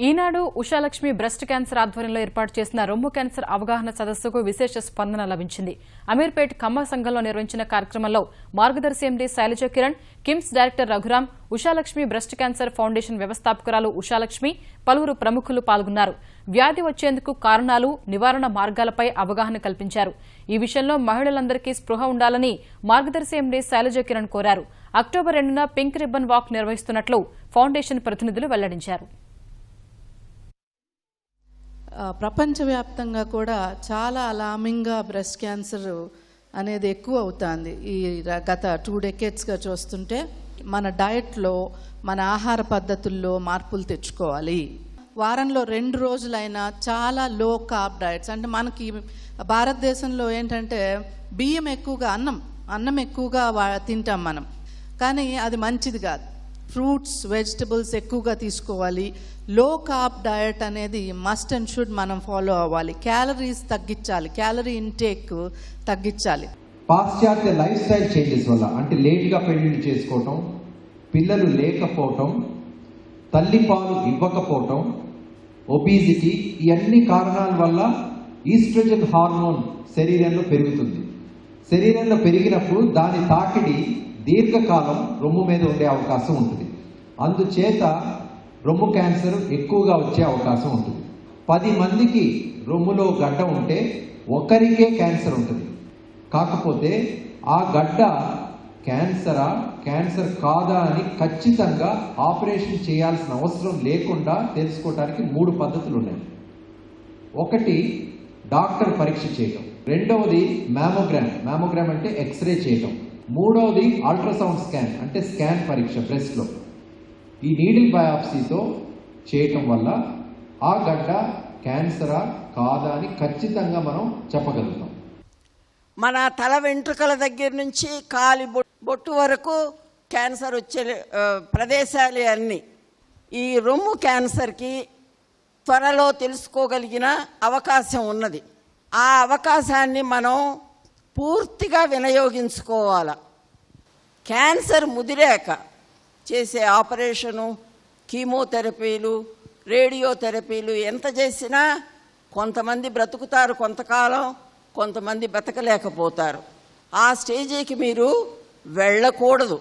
ఈనాడు Ushalakshmi breast cancer ఆధ్వర్యంలో ఏర్పాటు చేసిన రొమ్ము క్యాన్సర్ అవగాహన సదస్సుకు విశేష స్పందన లభించింది. అమీర్పేట్ ఖమ్మ సంఘంలో నిర్వహించిన కార్యక్రమంలో Margadarsi MD Shailaja Kiran, KIMS director Raghuram, Ushalakshmi breast cancer foundation వ్యవస్థాపకురాలు ఉషాలక్ష్మి, పలువురు ప్రముఖులు పాల్గొన్నారు. వ్యాధి వచ్చేందుకు కారణాలు, నివారణ మార్గాలపై అవగాహన కల్పించారు. ఈ విషయంలో మహిళలందరికీ స్పృహ ఉండాలని మార్గదర్శి ఎండీ శైలజ కిరణ్ కోరారు. అక్టోబర్ 2న పింక్ రిబ్బన్ వాక్ నిర్వహిస్తున్నట్లు ఫౌండేషన్ ప్రతినిధులు వెల్లడించారు. ప్రపంచవ్యాప్తంగా కూడా చాలా అలార్మింగ్గా బ్రెస్ట్ క్యాన్సర్ అనేది ఎక్కువ అవుతుంది. ఈ గత 2 డెకేడ్స్గా చూస్తుంటే మన డయట్లో, మన ఆహార పద్ధతుల్లో మార్పులు తెచ్చుకోవాలి. వారంలో 2 రోజులైనా చాలా లో కార్బ్ డయట్స్, అంటే మనకి భారతదేశంలో ఏంటంటే బియ్యం ఎక్కువగా, అన్నం ఎక్కువగా తింటాం మనం, కానీ అది మంచిది కాదు. ఫ్రూట్స్, వెజిటబుల్స్ ఎక్కువగా తీసుకోవాలి. లో కార్బ్ డయట్ అనేది మస్ట్ అండ్ షుడ్ మనం ఫాలో అవ్వాలి. క్యాలరీస్ తగ్గించాలి, క్యాలరీ ఇంటేక్ తగ్గించాలి. పాశ్చాత్య లైఫ్ స్టైల్ చేంజెస్ వల్ల, అంటే లేట్గా పెళ్లిళ్ళు చేసుకోవటం, పిల్లలు లేకపోవటం, తల్లిపాలు ఇవ్వకపోవటం, ఒబీసిటీ, ఈ అన్ని కారణాల వల్ల ఈస్ట్రోజన్ హార్మోన్ శరీరంలో పెరుగుతుంది. శరీరంలో పెరిగినప్పుడు దాని తాకిడి దీర్ఘకాలం రొమ్ము మీద ఉండే అవకాశం ఉంటుంది. అందుచేత రొమ్ము క్యాన్సర్ ఎక్కువగా వచ్చే అవకాశం ఉంటుంది. 10 మందికి రొమ్ములో గడ్డ ఉంటే ఒకరికే క్యాన్సర్ ఉంటుంది. కాకపోతే ఆ గడ్డ క్యాన్సరా, క్యాన్సర్ కాదా అని ఖచ్చితంగా ఆపరేషన్ చేయాల్సిన అవసరం లేకుండా తెలుసుకోవడానికి 3 పద్ధతులు ఉన్నాయి. ఒకటి డాక్టర్ పరీక్ష చేయటం, రెండవది మ్యామోగ్రామ్ అంటే ఎక్స్రే చేయటం, మూడవది అల్ట్రాసౌండ్ స్కాన్ అంటే స్కాన్ పరీక్ష బ్రెస్ట్లో. ఈ నీడిల్ బయాప్సీతో చేయటం వల్ల ఆ గడ్డ క్యాన్సరా కాదా అని ఖచ్చితంగా మనం చెప్పగలుగుతాం. మన తల వెంట్రుకల దగ్గర నుంచి కాలి బొట్టు వరకు క్యాన్సర్ వచ్చే ప్రదేశాలే అన్నీ. ఈ రొమ్ము క్యాన్సర్కి త్వరలో తెలుసుకోగలిగిన అవకాశం ఉన్నది. ఆ అవకాశాన్ని మనం పూర్తిగా వినియోగించుకోవాలి. క్యాన్సర్ ముదిరాక చేసే ఆపరేషను, కీమోథెరపీలు, రేడియోథెరపీలు ఎంత చేసినా కొంతమంది బ్రతుకుతారు కొంతకాలం, కొంతమంది బ్రతకలేకపోతారు. ఆ స్టేజీకి మీరు వెళ్ళకూడదు.